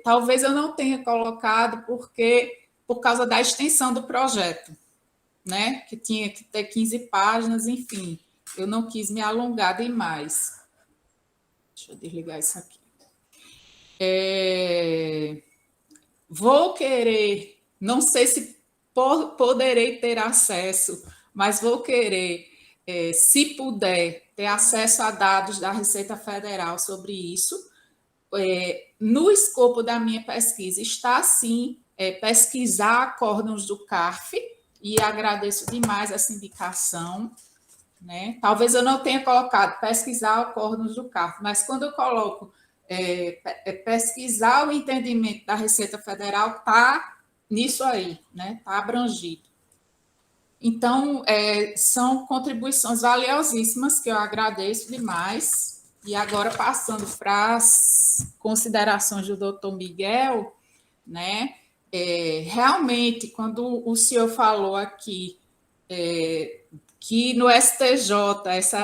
Speaker 2: Talvez eu não tenha colocado por causa da extensão do projeto, né? Que tinha que ter 15 páginas, enfim, eu não quis me alongar demais. Deixa eu desligar isso aqui. Vou querer, não sei se poderei ter acesso, mas vou querer, se puder, ter acesso a dados da Receita Federal sobre isso. No escopo da minha pesquisa está, sim, pesquisar acórdãos do CARF, e agradeço demais essa indicação. né? Talvez eu não tenha colocado pesquisar acórdãos do CARF, mas quando eu coloco pesquisar o entendimento da Receita Federal, está nisso aí, né? Está abrangido. Então, são contribuições valiosíssimas que eu agradeço demais. E agora, passando para as considerações do doutor Miguel, né? Realmente, quando o senhor falou aqui que no STJ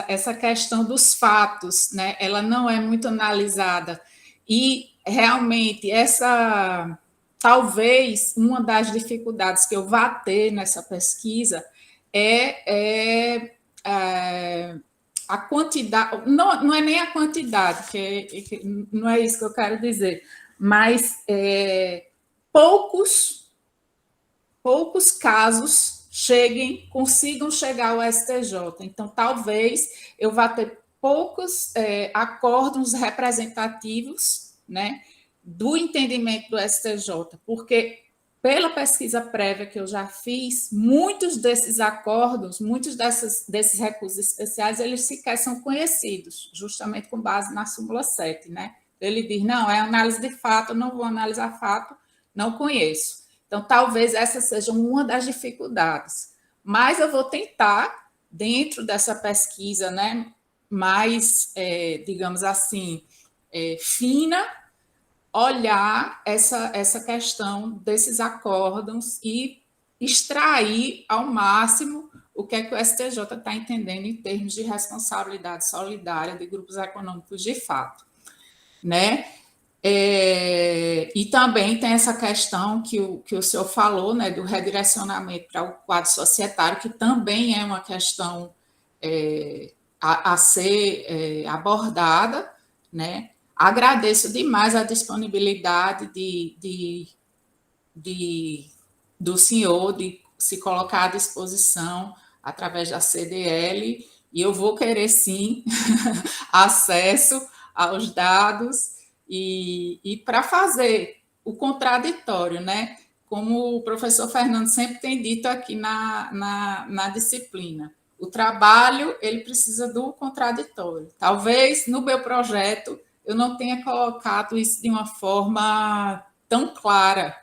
Speaker 2: essa questão dos fatos, né, ela não é muito analisada, e realmente talvez uma das dificuldades que eu vá ter nessa pesquisa é a quantidade, não é nem a quantidade, que não é isso que eu quero dizer, mas poucos casos consigam chegar ao STJ. Então, talvez eu vá ter poucos acórdãos representativos, né, do entendimento do STJ, porque, pela pesquisa prévia que eu já fiz, muitos desses acórdãos, muitos desses recursos especiais, eles sequer são conhecidos, justamente com base na súmula 7, né? Ele diz, não, é análise de fato, eu não vou analisar fato, não conheço. Então, talvez essa seja uma das dificuldades. Mas eu vou tentar, dentro dessa pesquisa, né, mais, digamos assim, fina, olhar essa questão desses acórdãos e extrair ao máximo o que é que o STJ está entendendo em termos de responsabilidade solidária de grupos econômicos de fato, né? E também tem essa questão que o senhor falou, né, do redirecionamento para o quadro societário, que também é uma questão a ser abordada, né? Agradeço demais a disponibilidade do senhor de se colocar à disposição através da CDL, e eu vou querer, sim, acesso aos dados e para fazer o contraditório, né? Como o professor Fernando sempre tem dito aqui na disciplina, o trabalho, ele precisa do contraditório. Talvez no meu projeto eu não tenha colocado isso de uma forma tão clara,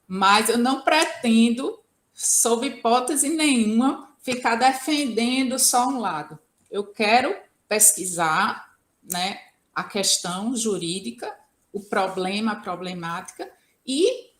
Speaker 2: mas eu não pretendo, sob hipótese nenhuma, ficar defendendo só um lado. Eu quero pesquisar, né, a questão jurídica, o problema, a problemática, e,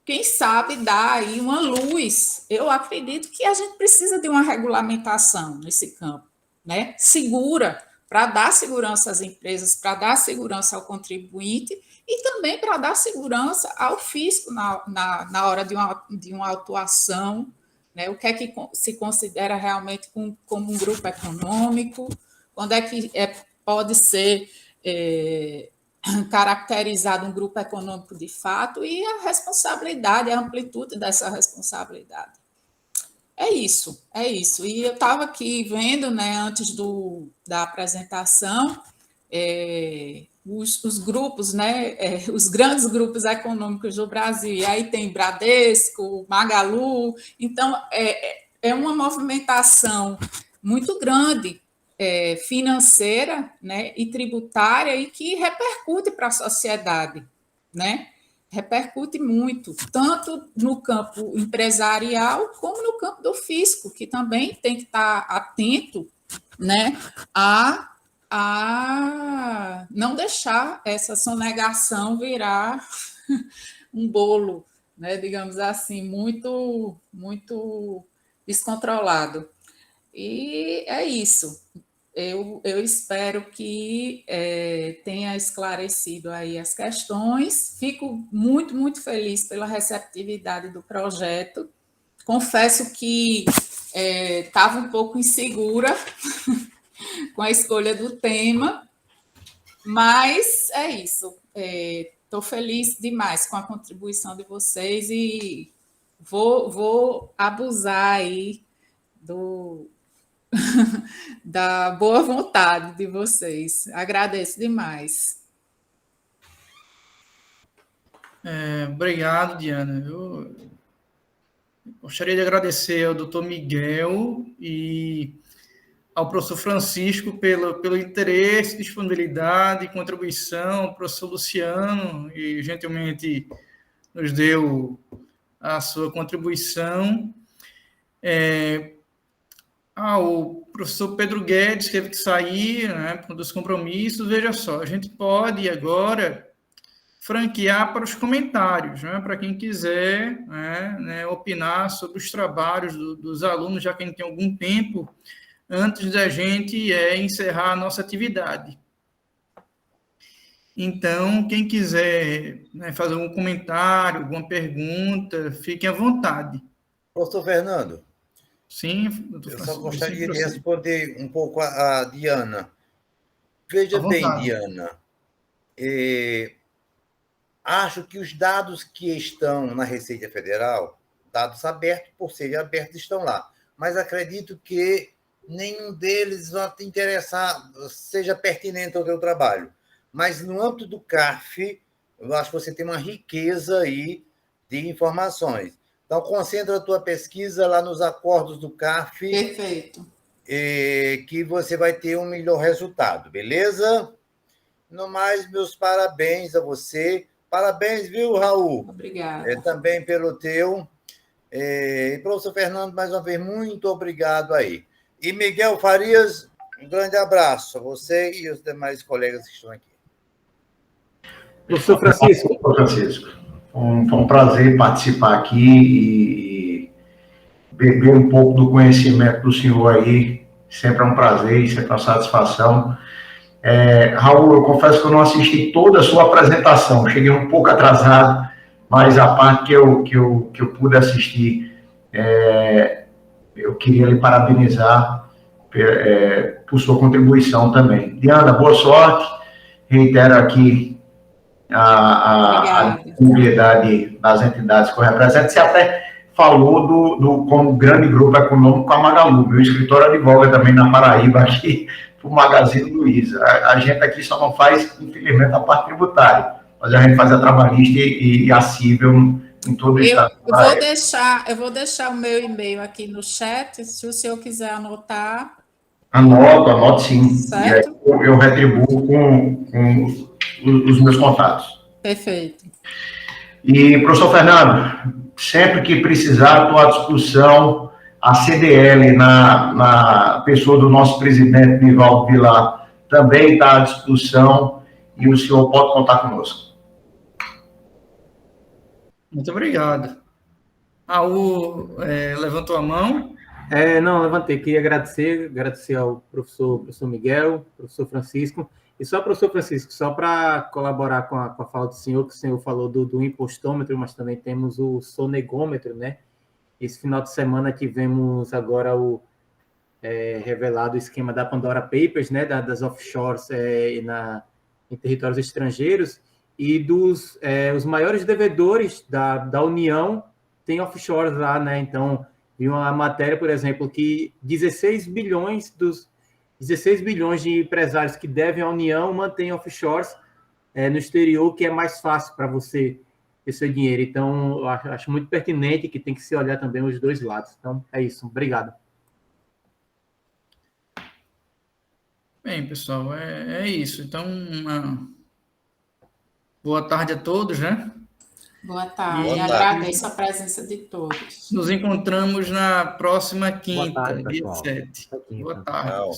Speaker 2: quem sabe, dar aí uma luz. Eu acredito que a gente precisa de uma regulamentação nesse campo, né, segura, para dar segurança às empresas, para dar segurança ao contribuinte e também para dar segurança ao fisco na hora de uma autuação, né? O que é que se considera realmente como um grupo econômico, quando é que pode ser caracterizado um grupo econômico de fato, e a responsabilidade, a amplitude dessa responsabilidade. É isso. E eu estava aqui vendo, né, antes da apresentação, os grupos, né, os grandes grupos econômicos do Brasil, e aí tem Bradesco, Magalu, então é uma movimentação muito grande, financeira, né, e tributária, e que repercute para a sociedade, né? Repercute muito, tanto no campo empresarial como no campo do fisco, que também tem que estar atento, né, a não deixar essa sonegação virar um bolo, né, digamos assim, muito, muito descontrolado. E é isso. Eu espero que tenha esclarecido aí as questões. Fico muito, muito feliz pela receptividade do projeto. Confesso que estava um pouco insegura com a escolha do tema, mas é isso. Estou feliz demais com a contribuição de vocês e vou abusar aí da boa vontade de vocês. Agradeço demais.
Speaker 1: Obrigado, Diana. Eu gostaria de agradecer ao doutor Miguel e ao professor Francisco pelo interesse, disponibilidade, contribuição, ao professor Luciano, e gentilmente nos deu a sua contribuição. O professor Pedro Guedes teve que sair, né, por dos compromissos. Veja só, a gente pode agora franquear para os comentários, né, para quem quiser, né, opinar sobre os trabalhos dos alunos, já que a gente tem algum tempo antes da gente encerrar a nossa atividade. Então, quem quiser, né, fazer algum comentário, alguma pergunta, fiquem à vontade.
Speaker 3: Professor Fernando.
Speaker 1: Sim,
Speaker 3: doutor Francisco. Eu só gostaria de responder um pouco a Diana. Veja bem, Diana, acho que os dados que estão na Receita Federal, dados abertos, por serem abertos, estão lá. Mas acredito que nenhum deles vai te interessar, seja pertinente ao teu trabalho. Mas no âmbito do CARF, eu acho que você tem uma riqueza aí de informações. Então, concentra a tua pesquisa lá nos acordos do CARF.
Speaker 2: Perfeito.
Speaker 3: Que você vai ter um melhor resultado, beleza? No mais, meus parabéns a você. Parabéns, viu, Raul?
Speaker 2: Obrigada.
Speaker 3: Também pelo teu. E professor Fernando, mais uma vez, muito obrigado aí. E Miguel Farias, um grande abraço a você e os demais colegas que estão aqui.
Speaker 4: Professor Francisco. Foi um prazer participar aqui e beber um pouco do conhecimento do senhor aí. Sempre é um prazer, sempre é uma satisfação. Raul, eu confesso que eu não assisti toda a sua apresentação, cheguei um pouco atrasado, mas a parte que eu pude assistir, eu queria lhe parabenizar por sua contribuição também. Diana, boa sorte. Reitero aqui a disponibilidade das entidades que eu represento. Você até falou como grande grupo econômico, a Magalu. Meu escritório advoga também na Paraíba, aqui, para o Magazine Luiza. A gente aqui só não faz, infelizmente, a parte tributária, mas a gente faz a trabalhista e a cível em todo o estado.
Speaker 2: Eu vou deixar o meu e-mail aqui no chat, se o senhor quiser anotar.
Speaker 4: Anoto sim.
Speaker 2: Certo?
Speaker 4: E aí eu retribuo com os meus contatos.
Speaker 2: Perfeito.
Speaker 4: E, professor Fernando, sempre que precisar, estou à disposição. A CDL, na pessoa do nosso presidente, Nivaldo Vilar, também está à disposição e o senhor pode contar conosco.
Speaker 1: Muito obrigado. Raul levantou a mão.
Speaker 6: Não, levantei. Queria agradecer ao professor Miguel, professor Francisco. E só, professor Francisco, só para colaborar com a fala do senhor, que o senhor falou do impostômetro, mas também temos o sonegômetro, né? Esse final de semana tivemos agora revelado o esquema da Pandora Papers, né? Das offshores em territórios estrangeiros, e os maiores devedores da União têm offshores lá, né? Então, vi uma matéria, por exemplo, que 16 bilhões de empresários que devem à União mantêm offshores no exterior, que é mais fácil para você ter seu dinheiro. Então, eu acho muito pertinente que tem que se olhar também os dois lados. Então, é isso. Obrigado.
Speaker 1: Bem, pessoal, é isso. Então, boa tarde a todos, né?
Speaker 2: Boa tarde. Agradeço a presença de todos.
Speaker 1: Nos encontramos na próxima quinta,
Speaker 6: tarde,
Speaker 1: dia 7.
Speaker 6: Boa
Speaker 1: tarde.
Speaker 3: Tchau.